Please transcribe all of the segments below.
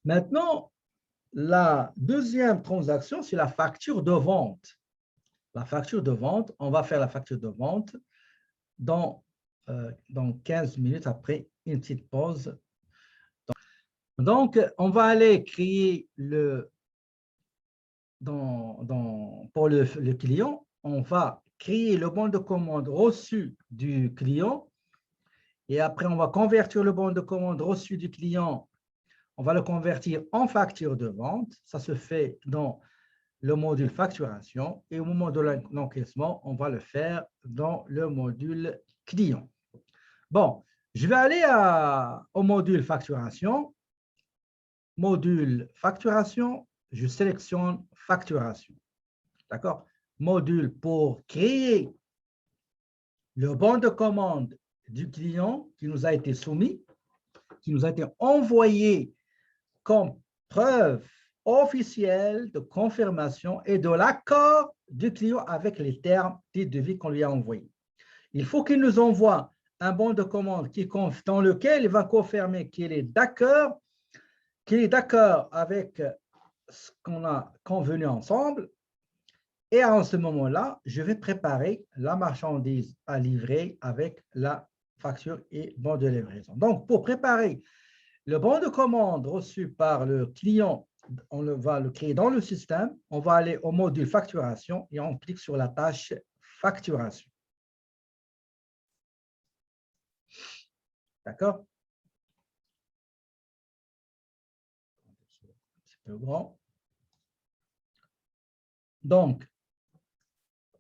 Maintenant, la deuxième transaction, c'est la facture de vente. La facture de vente, on va faire la facture de vente dans 15 minutes après une petite pause. Donc, on va aller créer pour le client, on va créer le bon de commande reçu du client et après, on va convertir le bon de commande reçu du client. On va le convertir en facture de vente. Ça se fait dans le module facturation et au moment de l'encaissement, on va le faire dans le module client. Bon, je vais aller au module facturation. Module facturation, je sélectionne facturation. D'accord? Module pour créer le bon de commande du client qui nous a été soumis, qui nous a été envoyé comme preuve officielle de confirmation et de l'accord du client avec les termes du devis qu'on lui a envoyé. Il faut qu'il nous envoie un bon de commande dans lequel il va confirmer qu'il est d'accord avec ce qu'on a convenu ensemble. Et à ce moment-là, je vais préparer la marchandise à livrer avec la facture et bon de livraison. Donc, pour préparer le bon de commande reçu par le client, on va le créer dans le système. On va aller au module facturation et on clique sur la tâche facturation. D'accord? Un petit peu grand. Donc,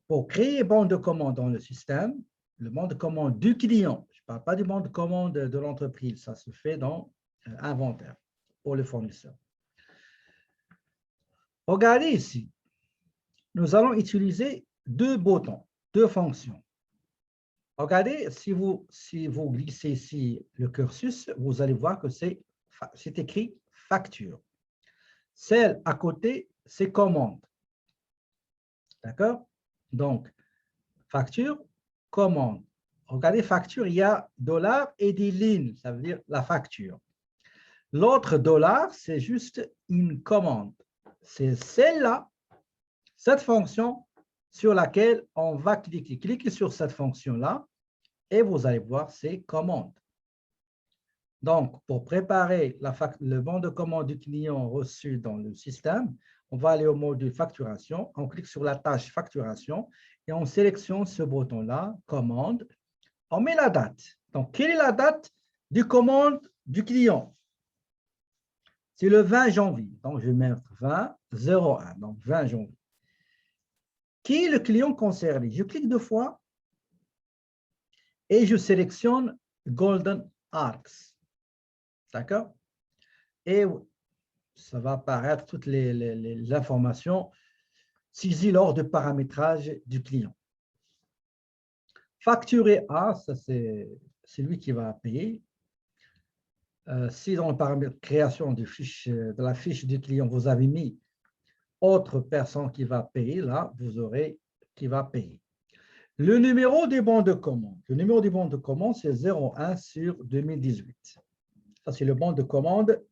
pour créer bon de commande dans le système, le bon de commande du client, je ne parle pas du bon de commande de l'entreprise, ça se fait dans inventaire pour le fournisseur. Regardez ici, nous allons utiliser deux boutons, deux fonctions. Regardez, si vous glissez ici le cursus, vous allez voir que c'est écrit facture. Celle à côté, c'est commande. D'accord? Donc, facture, commande. Regardez, facture, il y a $ et des lignes, ça veut dire la facture. L'autre $, c'est juste une commande. C'est celle-là, cette fonction sur laquelle on va cliquer. Cliquez sur cette fonction-là et vous allez voir, c'est commande. Donc, pour préparer le bon de commande du client reçu dans le système, on va aller au module facturation, on clique sur la tâche facturation et on sélectionne ce bouton-là, commande. On met la date. Donc, quelle est la date du commande du client? C'est le 20 janvier. Donc, je vais mettre 20-01, donc 20 janvier. Qui est le client concerné? Je clique deux fois et je sélectionne Golden Arcs. D'accord? Et ça va apparaître toutes les informations saisies lors du paramétrage du client. Facturé A, ça c'est lui qui va payer. Si dans le paramètre création de la fiche du client, vous avez mis autre personne qui va payer, là, vous aurez qui va payer. Le numéro des bons de commande. Le numéro des bons de commande, c'est 01/2018. Ça, c'est le bon de commande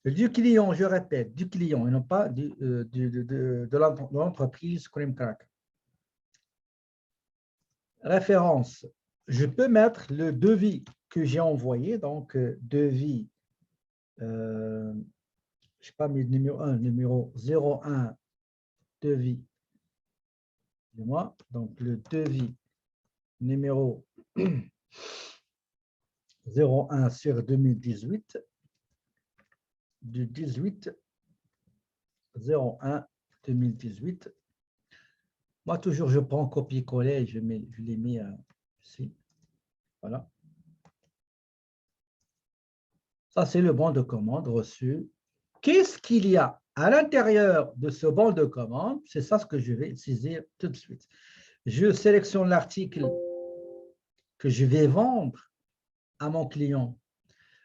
du client, je répète, du client, et non pas de l'entreprise Creamcracker. Référence. Je peux mettre le devis que j'ai envoyé, donc devis, je ne sais pas, mais numéro 1, numéro 01, devis. Donc, le devis numéro 01/2018 du 18/01/2018. Moi, toujours, je prends copier-coller et je l'ai mis ici. Voilà. Ça, c'est le bon de commande reçu. Qu'est-ce qu'il y a à l'intérieur de ce bon de commande? C'est ça ce que je vais saisir tout de suite. Je sélectionne l'article que je vais vendre à mon client.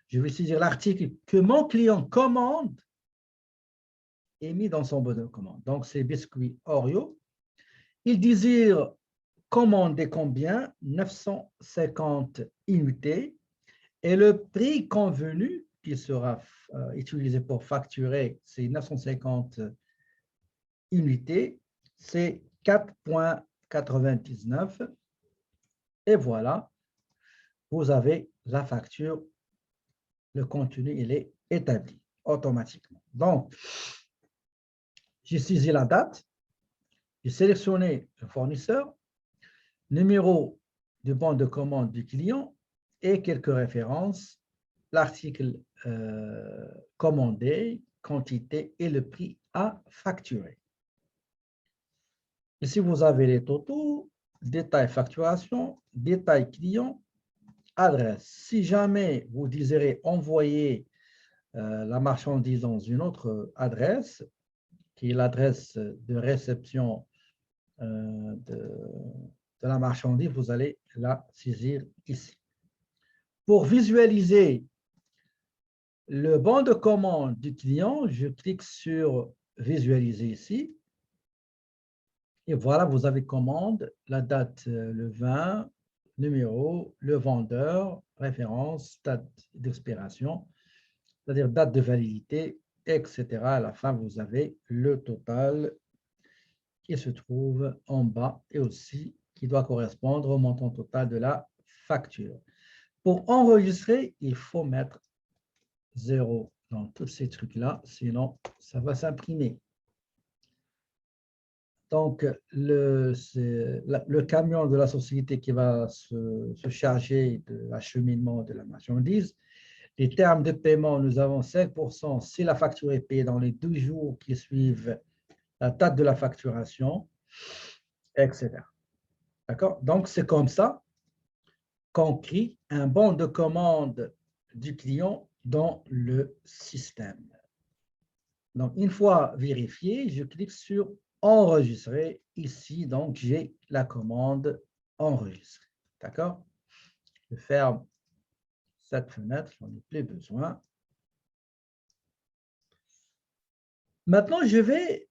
Je vais saisir l'article que mon client commande et mis dans son bon de commande. Donc, c'est biscuit Oreo. Il désire commander combien? 950 unités. Et le prix convenu, qui sera utilisé pour facturer ces 950 unités, c'est 4,99. Et voilà, vous avez la facture, le contenu, il est établi automatiquement. Donc, j'ai saisi la date, j'ai sélectionné le fournisseur, numéro du bon de commande du client et quelques références, l'article commandé, quantité et le prix à facturer. Ici, vous avez les totaux, détail facturation, détail client, adresse. Si jamais vous désirez envoyer la marchandise dans une autre adresse, qui est l'adresse de réception de la marchandise, vous allez la saisir ici. Pour visualiser le bon de commande du client, je clique sur visualiser ici. Et voilà, vous avez commande, la date le 20, numéro, le vendeur, référence, date d'expiration, c'est-à-dire date de validité, etc. À la fin, vous avez le total qui se trouve en bas et aussi qui doit correspondre au montant total de la facture. Pour enregistrer, il faut mettre 0 dans tous ces trucs-là, sinon ça va s'imprimer. Donc, le camion de la société qui va se charger de l'acheminement de la marchandise. Les termes de paiement, nous avons 5% si la facture est payée dans les 12 jours qui suivent la date de la facturation, etc. D'accord? Donc, c'est comme ça qu'on crée un bon de commande du client dans le système. Donc, une fois vérifié, je clique sur enregistrer. Ici, donc, j'ai la commande enregistrée. D'accord? Je ferme cette fenêtre, j'en ai plus besoin. Maintenant, je vais